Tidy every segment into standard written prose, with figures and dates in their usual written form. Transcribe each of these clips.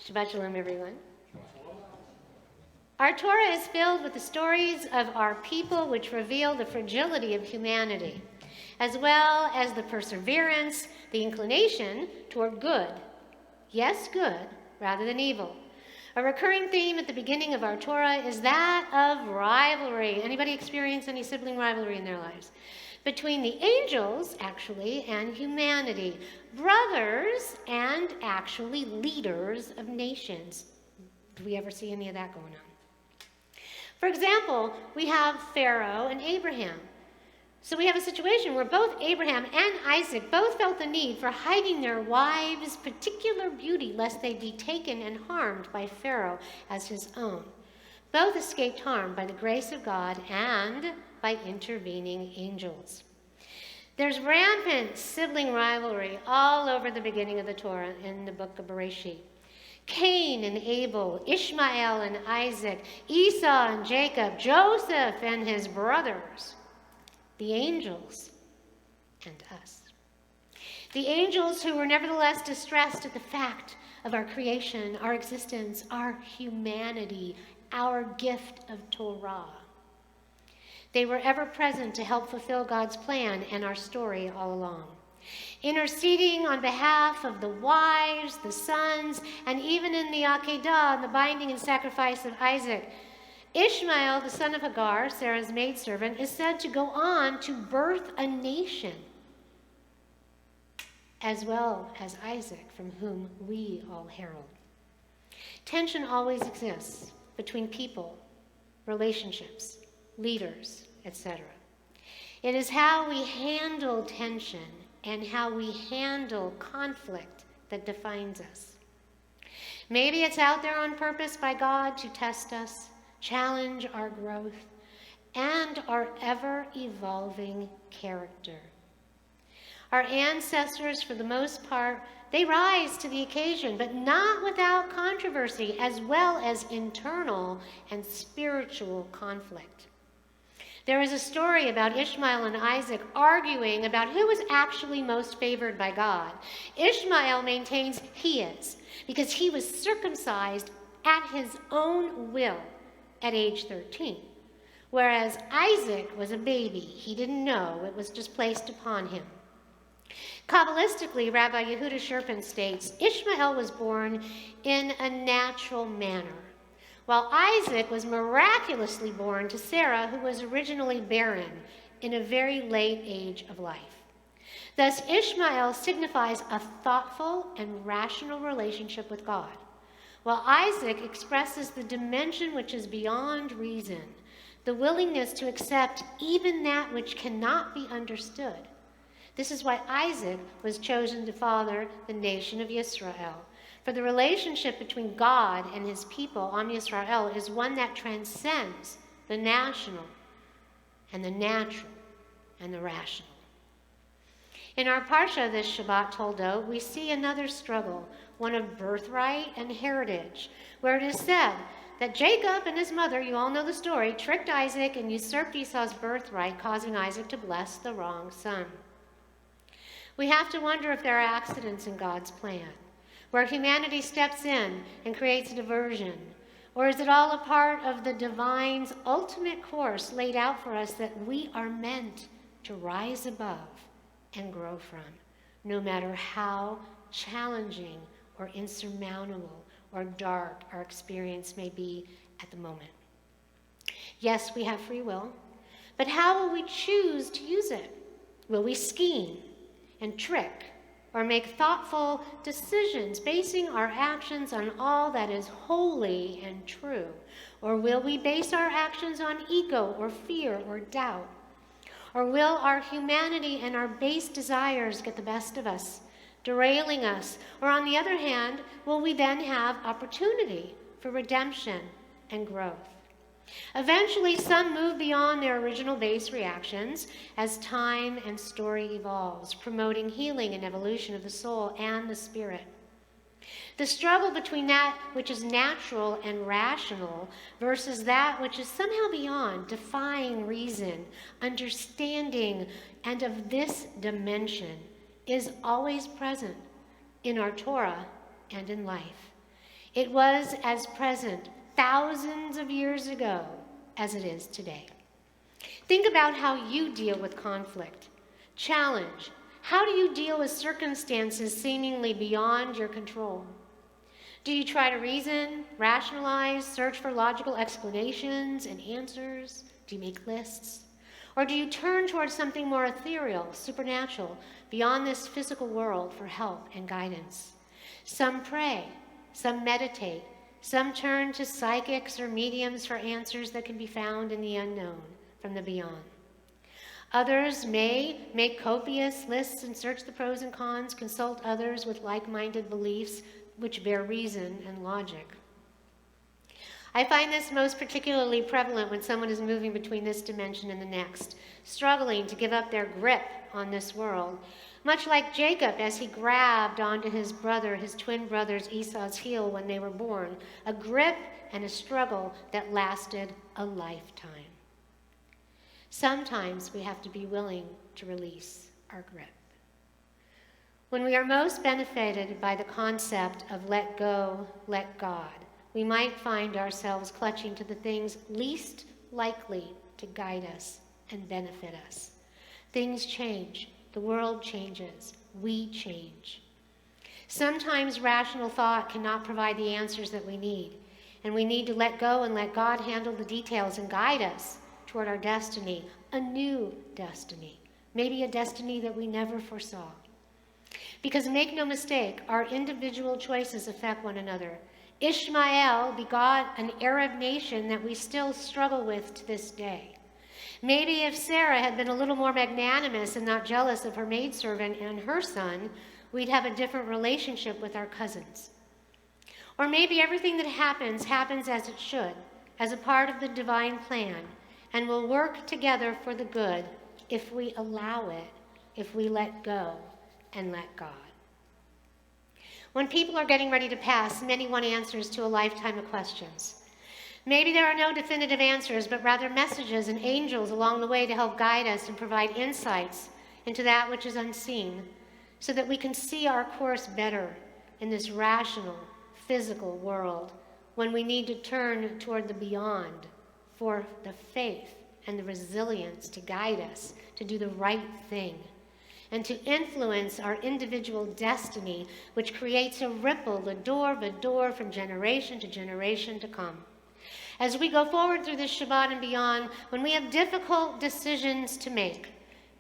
Shabbat Shalom, everyone. Our Torah is filled with the stories of our people which reveal the fragility of humanity, as well as the perseverance, the inclination toward good. Yes, good, rather than evil. A recurring theme at the beginning of our Torah is that of rivalry. Anybody experience any sibling rivalry in their lives? Between the angels, actually, and humanity. Brothers and actually leaders of nations. Do we ever see any of that going on? For example, we have Pharaoh and Abraham. So we have a situation where both Abraham and Isaac both felt the need for hiding their wives' particular beauty lest they be taken and harmed by Pharaoh as his own. Both escaped harm by the grace of God and by intervening angels. There's rampant sibling rivalry all over the beginning of the Torah in the book of Bereshit. Cain and Abel, Ishmael and Isaac, Esau and Jacob, Joseph and his brothers, the angels, and us. The angels who were nevertheless distressed at the fact of our creation, our existence, our humanity, our gift of Torah. They were ever present to help fulfill God's plan and our story all along. Interceding on behalf of the wives, the sons, and even in the Akedah, the binding and sacrifice of Isaac, Ishmael, the son of Hagar, Sarah's maidservant, is said to go on to birth a nation, as well as Isaac, from whom we all herald. Tension always exists between people, relationships, leaders, etc. It is how we handle tension and how we handle conflict that defines us. Maybe it's out there on purpose by God to test us, challenge our growth, and our ever-evolving character. Our ancestors, for the most part, they rise to the occasion, but not without controversy, as well as internal and spiritual conflict. There is a story about Ishmael and Isaac arguing about who was actually most favored by God. Ishmael maintains he is, because he was circumcised at his own will at age 13, whereas Isaac was a baby. He didn't know. It was just placed upon him. Kabbalistically, Rabbi Yehuda Sherpin states, Ishmael was born in a natural manner, while Isaac was miraculously born to Sarah, who was originally barren in a very late age of life. Thus, Ishmael signifies a thoughtful and rational relationship with God, while Isaac expresses the dimension which is beyond reason, the willingness to accept even that which cannot be understood. This is why Isaac was chosen to father the nation of Israel. For the relationship between God and his people, Am Yisrael, is one that transcends the national and the natural and the rational. In our parsha this Shabbat Toldot, we see another struggle, one of birthright and heritage, where it is said that Jacob and his mother, you all know the story, tricked Isaac and usurped Esau's birthright, causing Isaac to bless the wrong son. We have to wonder if there are accidents in God's plan, where humanity steps in and creates a diversion, or is it all a part of the divine's ultimate course laid out for us that we are meant to rise above and grow from, no matter how challenging or insurmountable or dark our experience may be at the moment? Yes, we have free will, but how will we choose to use it? Will we scheme and trick, or make thoughtful decisions basing our actions on all that is holy and true? Or will we base our actions on ego or fear or doubt? Or will our humanity and our base desires get the best of us, derailing us? Or on the other hand, will we then have opportunity for redemption and growth? Eventually, some move beyond their original base reactions as time and story evolves, promoting healing and evolution of the soul and the spirit. The struggle between that which is natural and rational versus that which is somehow beyond, defying reason, understanding, and of this dimension is always present in our Torah and in life. It was as present thousands of years ago as it is today. Think about how you deal with conflict. Challenge. How do you deal with circumstances seemingly beyond your control? Do you try to reason, rationalize, search for logical explanations and answers? Do you make lists? Or do you turn towards something more ethereal, supernatural, beyond this physical world for help and guidance? Some pray, some meditate, some turn to psychics or mediums for answers that can be found in the unknown, from the beyond. Others may make copious lists and search the pros and cons, consult others with like-minded beliefs which bear reason and logic. I find this most particularly prevalent when someone is moving between this dimension and the next, struggling to give up their grip on this world, much like Jacob as he grabbed onto his twin brother's Esau's heel when they were born, a grip and a struggle that lasted a lifetime. Sometimes we have to be willing to release our grip. When we are most benefited by the concept of let go, let God, we might find ourselves clutching to the things least likely to guide us and benefit us. Things change, the world changes, we change. Sometimes rational thought cannot provide the answers that we need, and we need to let go and let God handle the details and guide us toward our destiny, a new destiny, maybe a destiny that we never foresaw. Because make no mistake, our individual choices affect one another. Ishmael begot an Arab nation that we still struggle with to this day. Maybe if Sarah had been a little more magnanimous and not jealous of her maidservant and her son, we'd have a different relationship with our cousins. Or maybe everything that happens as it should, as a part of the divine plan, and will work together for the good if we allow it, if we let go and let God. When people are getting ready to pass, many want answers to a lifetime of questions. Maybe there are no definitive answers, but rather messages and angels along the way to help guide us and provide insights into that which is unseen, so that we can see our course better in this rational, physical world when we need to turn toward the beyond for the faith and the resilience to guide us to do the right thing and to influence our individual destiny, which creates a ripple, a door from generation to generation to come. As we go forward through this Shabbat and beyond, when we have difficult decisions to make,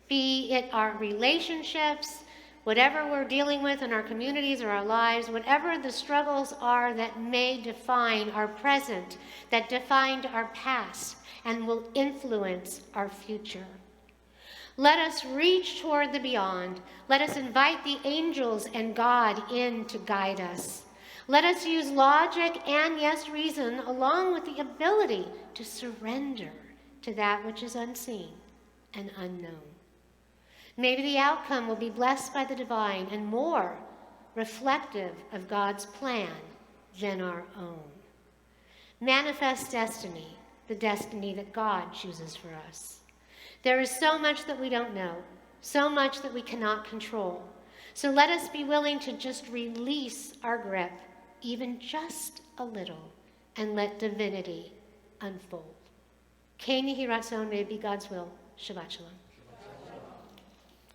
be it our relationships, whatever we're dealing with in our communities or our lives, whatever the struggles are that may define our present, that defined our past, and will influence our future. Let us reach toward the beyond. Let us invite the angels and God in to guide us. Let us use logic and, yes, reason, along with the ability to surrender to that which is unseen and unknown. Maybe the outcome will be blessed by the divine and more reflective of God's plan than our own. Manifest destiny, the destiny that God chooses for us. There is so much that we don't know, so much that we cannot control. So let us be willing to just release our grip, even just a little, and let divinity unfold. Kei Nihi Ratzon, may it be God's will. Shabbat Shalom.